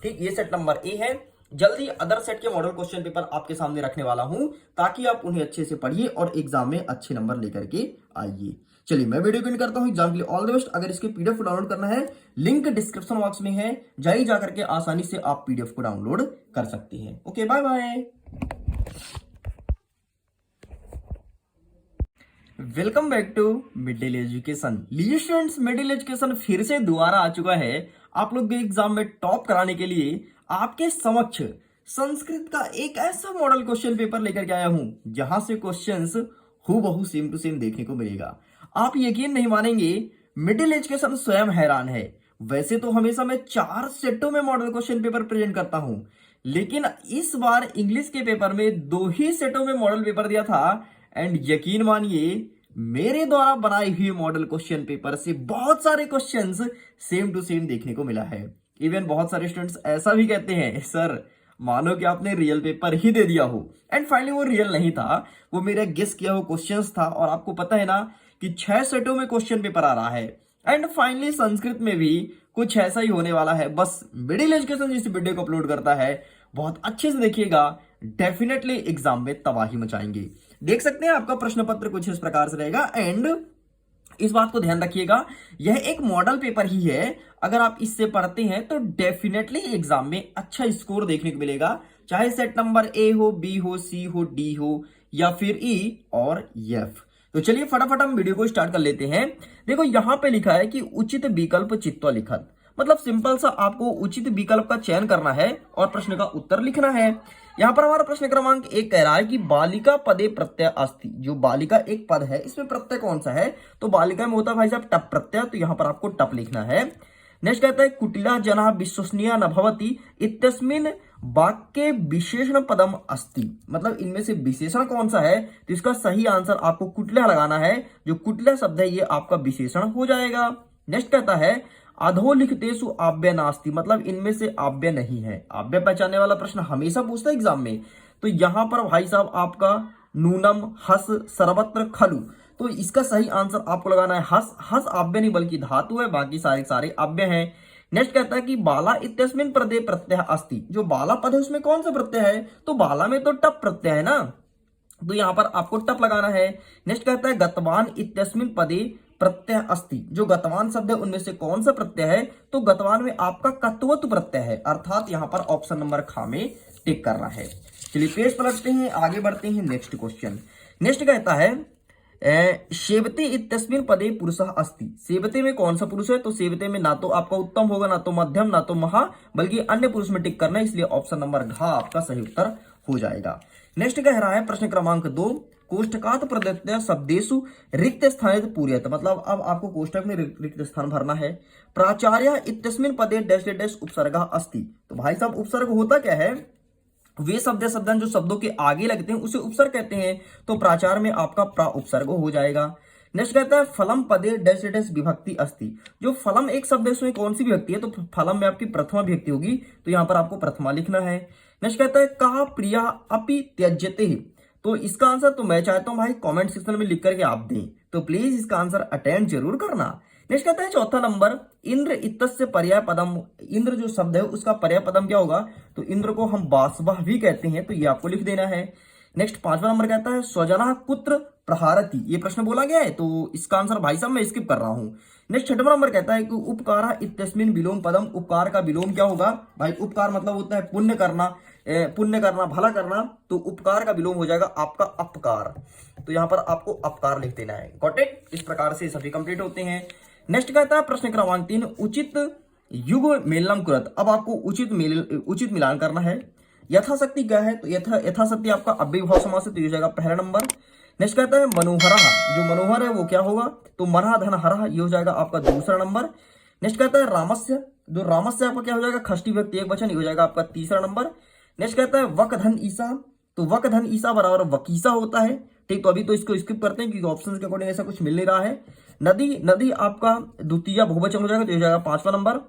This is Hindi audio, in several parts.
ठीक, ये सेट नंबर ए है। जल्दी अदर सेट के मॉडल क्वेश्चन पेपर आपके सामने रखने वाला हूं ताकि आप उन्हें अच्छे से पढ़िए और एग्जाम में अच्छे नंबर लेकर के आइए। चलिए मैं वीडियो को एंड करता हूं। एग्जाम के लिए ऑल द बेस्ट। अगर इसके पीडीएफ को डाउनलोड करना है, लिंक डिस्क्रिप्शन बॉक्स में है, जाइए जा करके आसानी से आप पीडीएफ को डाउनलोड कर सकते हैं। Okay, bye bye. Welcome back to mid day education. लीजिए स्टूडेंट्स, मिड डे एजुकेशन फिर से दोबारा आ चुका है आप लोग के एग्जाम में टॉप कराने के लिए। आपके समक्ष संस्कृत का एक ऐसा मॉडल क्वेश्चन पेपर लेकर के आया हूं जहां से क्वेश्चंस हूबहू सेम टू सेम देखने को मिलेगा। आप यकीन नहीं मानेंगे, मिडिल एजुकेशन स्वयं हैरान है। वैसे तो हमेशा मैं 4 सेटों में मॉडल क्वेश्चन पेपर प्रेजेंट करता हूं, लेकिन इस बार इंग्लिश के पेपर में 2 ही सेटों में मॉडल पेपर दिया था। एंड यकीन मानिए, मेरे द्वारा बनाए हुए मॉडल क्वेश्चन पेपर से बहुत सारे क्वेश्चंस सेम टू सेम देखने को मिला है। इवन बहुत सारे स्टूडेंट्स ऐसा भी कहते हैं, सर मानो कि आपने रियल पेपर ही दे दिया हो। एंड फाइनली वो रियल नहीं था, वो मेरा गेस किया हुआ क्वेश्चंस था। और आपको पता है ना कि 6 सेटों में क्वेश्चन पेपर आ रहा है। एंड फाइनली संस्कृत में भी कुछ ऐसा ही होने वाला है। बस मिडिल एजुकेशन जिस वीडियो को अपलोड करता है, बहुत अच्छे से देखिएगा, डेफिनेटली एग्जाम में तबाही मचाएंगे। देख सकते हैं आपका प्रश्न पत्र कुछ इस प्रकार से रहेगा। एंड इस बात को ध्यान रखिएगा, यह एक मॉडल पेपर ही है। अगर आप इससे पढ़ते हैं तो डेफिनेटली एग्जाम में अच्छा स्कोर देखने को मिलेगा, चाहे सेट नंबर ए हो, बी हो, सी हो, डी हो या फिर ई और एफ। तो चलिए फटाफट हम वीडियो को स्टार्ट कर लेते हैं। देखो यहां पे लिखा है कि उचित विकल्प चित्वा लिखत, मतलब सिंपल सा आपको उचित विकल्प का चयन करना है और प्रश्न का उत्तर लिखना है। यहां पर हमारा प्रश्न क्रमांक 1 कह रहा है कि बालिका पदे प्रत्यय अस्ति। जो बालिका एक पद है, इसमें प्रत्यय कौन सा है? तो बालिका में होता है भाई साहब टप प्रत्यय, तो यहां पर आपको टप लिखना है। नेक्स्ट कहता है कुटिला जना विश्वसनीय न भवति इत्यस्मिन् वाक्ये विशेषण पदम अस्ति, मतलब इनमें से विशेषण कौन सा है? तो इसका सही आंसर आपको कुटिला लगाना है। जो कुटिला शब्द है ये आपका विशेषण हो जाएगा। नेक्स्ट कहता है अधोलिखितेषु आव्यय नास्ति, मतलब इनमें से आव्यय नहीं है। आव्यय पहचानने वाला प्रश्न हमेशा पूछता है एग्जाम में। तो यहां पर भाई साहब आपका नूनम हस सर्वत्र खलु, तो इसका सही आंसर आपको लगाना है हस। हस आव्यय नहीं बल्कि धातु है, बाकी सारे आव्यय हैं। नेक्स्ट कहता है कि बाला इत्यस्मिन् पदे प्रत्यय अस्ति। जो बाला पद है उसमें कौन सा प्रत्यय है? तो बाला में तो टप प्रत्यय है ना, तो यहां पर आपको टप लगाना है। नेक्स्ट कहता है गतवान इत्यस्मिन् पदे प्रत्यय अस्ति। जो गतवान शब्द है उनमें से कौन सा प्रत्यय है? तो गतवान में आपका कत्वत्व प्रत्यय है, अर्थात यहां पर ऑप्शन नंबर ख में टिक करना है। चलिए पेज पलटते हैं, आगे बढ़ते हैं नेक्स्ट क्वेश्चन। नेक्स्ट कहता है सेवते इत्यस्मिन् पदे पुरुषः अस्ति। सेवते में कौन सा पुरुष है? तो सेवते में ना तो आपका उत्तम होगा, ना तो मध्यम, ना तो महा, बल्कि अन्य पुरुष में टिक करना है, इसलिए ऑप्शन नंबर घ आपका सही उत्तर हो जाएगा। नेक्स्ट कह रहा है प्रश्न क्रमांक 2 कोष्ठकात प्रदत्त शब्देषु रिक्त स्थान पूर्यत, मतलब अब आपको कोष्ठक में रिक्त स्थान भरना है। प्राचार्य इत्यस्मिन् पदे डैश डैश उपसर्गः अस्ति। तो भाई साहब उपसर्ग होता क्या है? वे शब्द शब्दन जो शब्दों के आगे लगते हैं उसे उपसर्ग कहते हैं। तो प्राचार में आपका प्रा उपसर्ग हो जाएगा। नेक्स्ट कहता है फलम पदे डैश डैश विभक्ति अस्ति। जो फलम एक शब्द है उसमें कौन सी विभक्ति है? तो फलम में आपकी प्रथमा विभक्ति होगी, तो यहां पर आपको प्रथमा लिखना है। नेक्स्ट कहता है कहा प्रिया अपि त्यज्यते। तो इसका आंसर तो मैं चाहता हूं भाई कमेंट सेक्शन में लिख करके आप दें, तो प्लीज इसका आंसर अटेंड जरूर करना। नेक्स्ट कहता है चौथा नंबर इंद्र इत्तस्य पर्याय पदम। इंद्र जो शब्द है उसका पर्याय पदम क्या होगा? तो इंद्र को हम बासवः भी कहते हैं, तो ये आपको लिख देना है। नेक्स्ट 5वां नंबर कहता है स्वजना कुत्र प्रहारति। ये प्रश्न बोला गया है, तो इसका आंसर भाई साहब मैं स्किप कर रहा हूं। नेक्स्ट 6वां नंबर कहता है कि उपकार इत्यस्मिन् विलोम पदम। उपकार का विलोम क्या होगा? भाई उपकार मतलब होता है पुण्य करना, भला करना, तो उपकार का विलोम हो जाएगा आपका अपकार। तो यहां पर आपको अपकार लिख देना है। Got it? इस प्रकार से सभी कंप्लीट होते हैं। नेक्स्ट कहता है प्रश्न क्रमांक 3 उचित युग मेलनम कुरत। अब आपको उचित मिलान करना है। यथाशक्ति क्या है? तो यथाशक्ति आपका अव्ययभाव समास है, तो ये हो जाएगा पहला नंबर। नेक्स्ट कहता है मनोहर, जो मनोहर है वो क्या होगा? तो मनः धन हरः, ये हो जाएगा आपका दूसरा नंबर। नेक्स्ट कहता है रामस्य, जो रामस्य आपका क्या हो जाएगा? षष्ठी विभक्ति एक वचन, ये हो जाएगा आपका तीसरा नंबर। नेक्स्ट कहता है वक धन ईसा, तो वक धन ईसा बराबर वकीसा होता है। ठीक, तो अभी तो इसको स्किप करते हैं क्योंकि ऑप्शन के अकॉर्डिंग ऐसा कुछ मिल नहीं रहा है। नदी आपका द्वितीय बहुवचन हो जाएगा, तो हो जाएगा 5वां नंबर।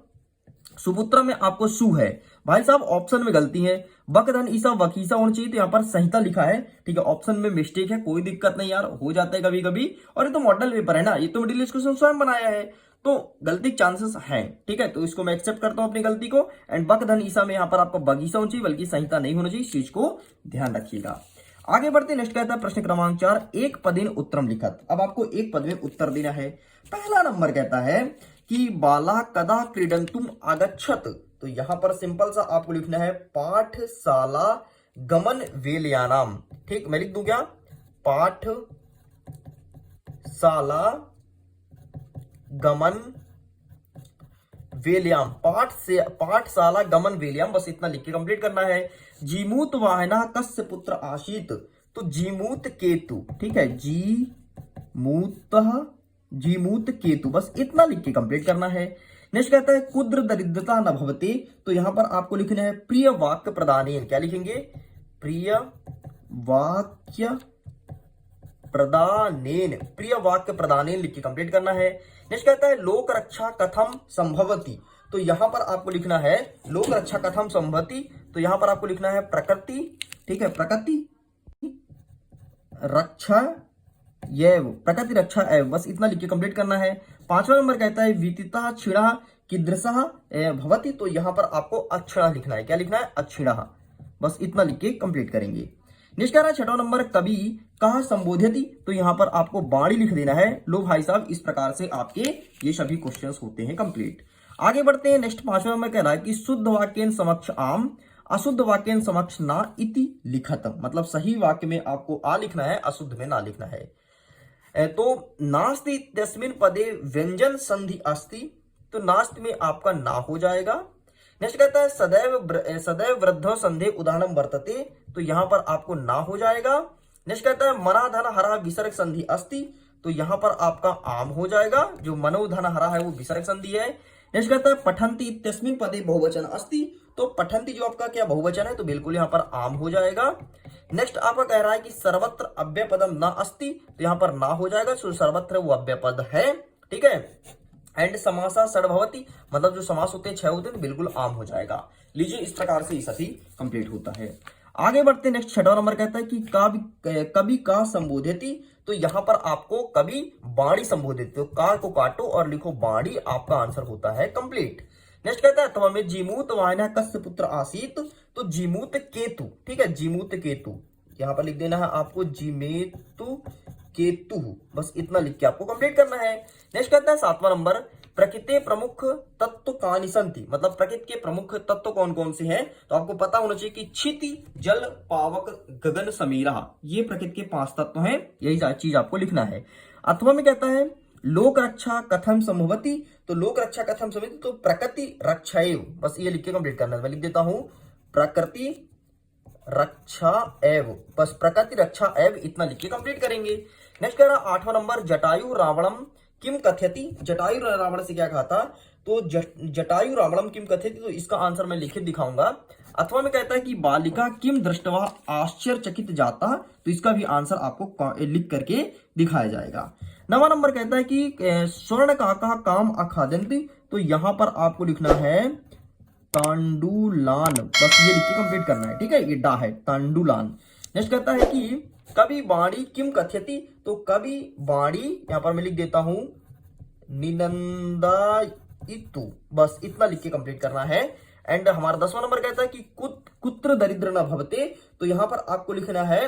सुपुत्र में आपको सु है, भाई साहब ऑप्शन में गलती है, वकधन ईसा वकीसा होना चाहिए, तो यहाँ पर संहिता लिखा है। ठीक है, ऑप्शन में मिस्टेक है, कोई दिक्कत नहीं यार, हो जाता है कभी कभी। और ये तो मॉडल पेपर है ना, ये तो मिडिल एजुकेशन स्वयं बनाया है, तो गलती चांसेस हैं, ठीक है। तो इसको मैं एक्सेप्ट करता हूं अपनी गलती को। एंड बक धन ईसा में यहां पर आपको बगीचा होना चाहिए, बल्कि संहिता नहीं होना चाहिए, इस चीज को ध्यान रखिएगा। आगे बढ़ते, नेक्स्ट कहता है प्रश्न क्रमांक 4, एक पदेन उत्तरम लिखत। अब आपको एक पद में उत्तर देना है। पहला नंबर कहता है कि बाला कदा क्रीडंतुम आगच्छत। तो यहां पर सिंपल सा आपको लिखना है पाठशाला गमन वेलयानाम। ठीक, मैं लिख दूं क्या? पाठशाला गमन वेलियाम, पाठशाला गमन वेलियाम, बस इतना लिख के कंप्लीट करना है। जीमूत वाहना कस्य पुत्र आशीत। तो जीमूत केतु, ठीक है, जीमूत केतु, बस इतना लिख के कंप्लीट करना है। नेक्स्ट कहता है कुद्र दरिद्रता न भवते। तो यहां पर आपको लिखना है प्रिय वाक्य प्रदानेन। क्या लिखेंगे? प्रिय वाक्य प्रदानेन, प्रिय वाक्य प्रदानेन लिख के कंप्लीट करना है। नेक्स्ट कहता है लोक रक्षा कथम संभवती। तो यहां पर आपको लिखना है लोक रक्षा कथम संभवती। तो यहां पर आपको लिखना है प्रकृति, ठीक है, प्रकृति रक्षा एव, प्रकृति रक्षा एव, बस इतना लिख के कंप्लीट करना है। पांचवा नंबर कहता है विदिता क्षीणा कीदृशः भवति। तो यहां पर आपको अक्षिणा लिखना है। क्या लिखना है? अक्षिणा, बस इतना लिख के कंप्लीट करेंगे। नेक्स्ट कह रहा है छठा नंबर कवि कहा संबोध्यति। तो यहां पर आपको बाणी लिख देना है। लो भाई साहब, इस प्रकार से आपके ये सभी क्वेश्चंस होते हैं कंप्लीट। आगे बढ़ते हैं। नेक्स्ट पांचवा नंबर कह रहा है कि शुद्ध वाक्यन समक्ष आम, अशुद्ध वाक्यन समक्ष ना इति लिखत। मतलब सही वाक्य में आपको आ लिखना है, अशुद्ध में ना लिखना है। तो नास्ति तस्मिन् पदे व्यंजन संधि अस्ति। तो नास्ति में आपका ना हो जाएगा। नेक्स्ट कहता है सदैव वृद्धो संधे उदाहरण वर्तते। तो यहां पर आपको ना हो जाएगा। नेक्स्ट कहता है मनाधन हरा विसर्ग संधि अस्ति। तो यहां पर आपका आम हो जाएगा। जो मनोधन हरा है वो विसर्ग संधि है। नेक्स्ट कहता है पठंती इत्यस्मिन् पदे बहुवचन अस्ति। तो पठंती जो आपका क्या बहुवचन है, तो बिल्कुल यहां पर आम हो जाएगा। नेक्स्ट आपका कह रहा है कि सर्वत्र अव्यय पदम न अस्ति। तो यहां पर ना हो जाएगा, तो सर्वत्र वो अव्यय पद है, ठीक है। एंड समासा षड्भवति, मतलब जो समास होते हैं 6 होते हैं, तो बिल्कुल आम हो जाएगा। लीजिए, इस प्रकार से ये सभी कंप्लीट होता है। आगे बढ़ते नेक्स्ट छठा नंबर कहता है कि कवि का संबोधिति। तो यहां पर आपको कवि बाणी संबोधित, तो का को काटो और लिखो बाणी, आपका आंसर होता है कंप्लीट। नेक्स्ट कहता है अथवा में जीमूत वायना कस्य पुत्र आसीत। तो जीमूत केतु, ठीक है, जीमूत केतु, यहां पर लिख देना है आपको जीमेतु केतु, बस इतना लिख के आपको कंप्लीट करना है। नेक्स्ट कहता है सातवां नंबर प्रकृति प्रमुख तत्व कानि संति। मतलब प्रकृति के प्रमुख तत्व कौन कौन से हैं, तो आपको पता होना चाहिए कि क्षिति जल पावक गगन समीरा, ये प्रकृति के 5 तत्व हैं। यही चीज आपको लिखना है। अथवा में कहता है लोक रक्षा कथम संभवती। तो लोक रक्षा कथम संभवती, तो प्रकृति रक्षाएव, बस ये लिख के कंप्लीट करना है। मैं लिख देता हूं प्रकृति रक्षा एव, बस प्रकृति रक्षा एव, इतना लिख के कंप्लीट करेंगे। नेक्स्ट कह रहा 8वां नंबर जटायु रावणम किम कथयति। जटायु रावण से क्या कहा था, तो जटायु रावणम किम कथयति। तो इसका आंसर मैं लिखित दिखाऊंगा। अथवा में कहता है कि बालिका किम दृष्टवा आश्चर्यचकित जाता। तो इसका भी आंसर आपको लिख करके दिखाया जाएगा। 9वां नंबर कहता है कि स्वर्ण काका काम अखादंती। तो यहां पर आपको लिखना है तांडुलान, बस ये लिख के कंप्लीट करना है, ठीक है, ये डा है तांडुलान। नेक्स्ट कहता है कि कवि बाणी किम कथयति। तो कवि बाणी यहां पर मैं लिख देता हूं निनंदायितु, बस इतना लिख के कंप्लीट करना है। एंड हमारा 10वां नंबर कहता है कि कुत्र दरिद्र न भवते। तो यहां पर आपको लिखना है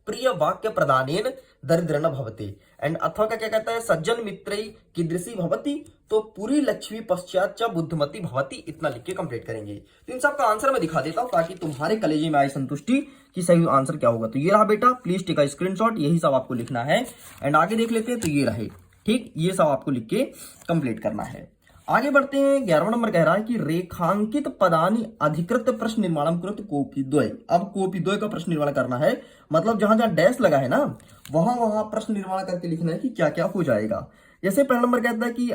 प्रिय वाक्य प्रदानेन दरिद्र न भवते। एंड अथवा का क्या कहता है सज्जन मित्रई कीदृशी भवती। तो पूरी लक्ष्मी पश्चात च बुद्धिमती भवती, इतना लिख के कंप्लीट करेंगे। तो इन सब का आंसर मैं दिखा देता हूं ताकि तुम्हारे कलेजे में आए संतुष्टि कि सही आंसर क्या होगा। तो ये रहा बेटा, प्लीज टेक अ स्क्रीनशॉट, यही सब आपको लिखना है। एंड आगे देख लेते हैं, तो ये रहे, ठीक, ये सब आपको लिख के कंप्लीट करना है। आगे बढ़ते हैं। 11वां नंबर कह रहा है कि रेखांकित पदानी अधिकृत प्रश्न निर्माण कृत कोपिद्वय। अब कोपिद्वय का प्रश्न निर्माण करना है, मतलब जहां जहां डैश लगा है ना, वहां वहां प्रश्न निर्माण करके लिखना है कि क्या क्या हो जाएगा। जैसे पहला नंबर कहता है कि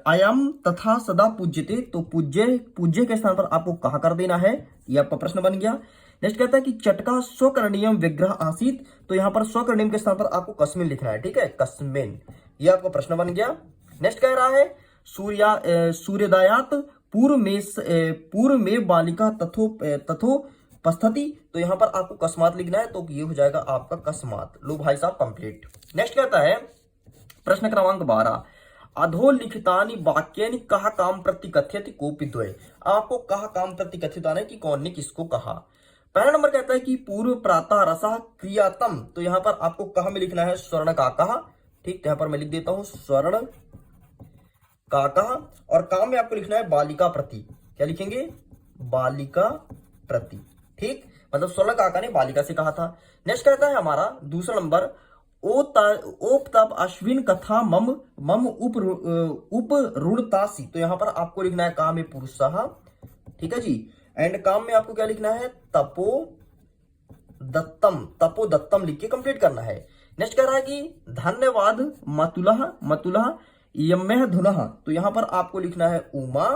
अयम तथा सदा पूज्यते। तो पूज्य के स्थान पर आपको कहा कर देना है, ये आपका प्रश्न बन गया। नेक्स्ट कहता है कि चटका स्वकर्णीयम विग्रह आसीत। तो यहां पर स्वकर्णीयम के स्थान पर आपको कस्मिन लिखना है, ठीक है, कस्मिन, ये आपका प्रश्न बन गया। नेक्स्ट कह रहा है सूर्योदयात पूर्व में बालिका तथोपस्थिति। तो यहां पर आपको कस्मात लिखना है, तो ये हो जाएगा आपका कस्मात। लो भाई साहब कंप्लीट। नेक्स्ट कहता है प्रश्न क्रमांक 12, अधोलिखितानि वाक्यानि कः काम प्रति कथयति कोऽपि द्वये। आपको कः काम प्रति कथित आना है कि कौन ने किसको कहा। पहला नंबर कहता है कि पूर्व प्रातः रसः क्रियातम, तो यहां पर आपको कहा में लिखना है स्वर्ण का कहा। ठीक, तो यहां पर मैं लिख देता हूं स्वर्ण का कहा, और काम में आपको लिखना है बालिका प्रति। क्या लिखेंगे? बालिका प्रति। ठीक, मतलब स्वर्ण काका ने बालिका से कहा था। नेक्स्ट कहता है हमारा दूसरा नंबर, ओप तब अश्विन कथा मम मम उप ऋणतासी, तो यहां पर आपको लिखना है काम में पुरुषः। ठीक है जी, एंड काम में आपको क्या लिखना है? तपो दत्तम लिख के कंप्लीट करना है। नेक्स्ट कह रहा है कि धन्यवाद मतुलः यम्यः धुनः, तो यहां पर आपको लिखना है उमा।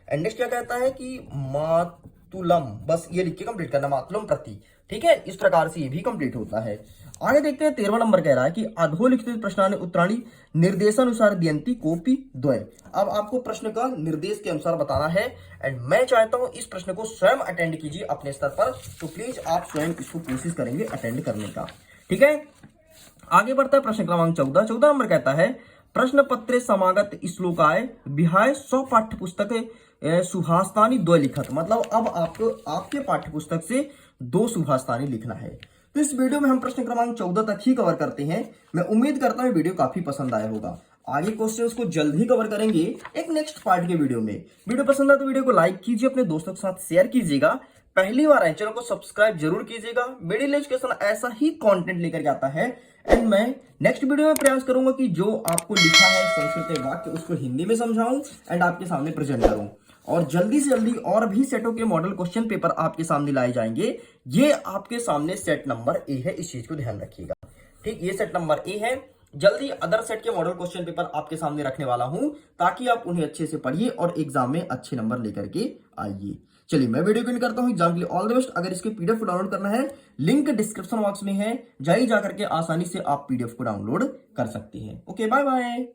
एंड नेक्स्ट क्या कहता है कि मातुलम, बस ये लिख के कंप्लीट करना, मातुलम प्रति। ठीक है, इस प्रकार से ये भी कंप्लीट होता है। आगे देखते हैं 13वां नंबर कह रहा है कि अधोलिखित प्रश्नानि उत्तराणि निर्देशानुसार दियन्ति कोऽपि द्वये। अब आपको प्रश्न का निर्देश के अनुसार बताना है, एंड मैं चाहता हूं इस प्रश्न को स्वयं अटेंड कीजिए अपने स्तर पर, तो प्लीज आप स्वयं इसको कोशिश करेंगे अटेंड करने का। ठीक है, आगे बढ़ता है प्रश्न क्रमांक 14। 14 नंबर कहता है प्रश्न पत्रे समागत श्लोकाय विहाय स्व पाठ्य पुस्तक सुभाषतानि द्वय लिखत, मतलब अब आपको आपके पाठ्य पुस्तक से 2 सुभाषतानि लिखना है। तो इस वीडियो में हम प्रश्न क्रमांक 14 तक ही कवर करते हैं। मैं उम्मीद करता हूं वीडियो काफी पसंद आया होगा। आगे क्वेश्चंस को जल्द ही कवर करेंगे एक नेक्स्ट पार्ट के वीडियो में। वीडियो पसंद आए तो वीडियो को लाइक कीजिए, अपने दोस्तों के साथ शेयर कीजिएगा। पहली बार आए चैनल को सब्सक्राइब जरूर कीजिएगा। मिडिल एजुकेशन ऐसा ही कंटेंट लेकर के आता है, एंड मैं नेक्स्ट वीडियो में प्रयास करूंगा कि जो आपको लिखा है संस्कृत के वाक्य उसको हिंदी में समझाऊं एंड आपके सामने प्रेजेंट करूं, और जल्दी से जल्दी और भी सेटों के मॉडल क्वेश्चन पेपर आपके सामने लाए जाएंगे। ये आपके सामने सेट नंबर ए है, इस चीज को ध्यान रखिएगा। ठीक, ये सेट नंबर ए है। जल्दी अदर सेट के मॉडल क्वेश्चन पेपर आपके सामने रखने वाला हूं, ताकि आप उन्हें अच्छे से पढ़िए और एग्जाम में अच्छे नंबर लेकर के आइए। चलिए मैं वीडियो को करता हूं एग्जाम के लिए ऑल द बेस्ट। अगर इसके पीडीएफ को डाउनलोड करना है, लिंक डिस्क्रिप्शन बॉक्स में है, जाइए जाकर के आसानी से आप पीडीएफ को डाउनलोड कर सकते हैं। Okay, bye bye.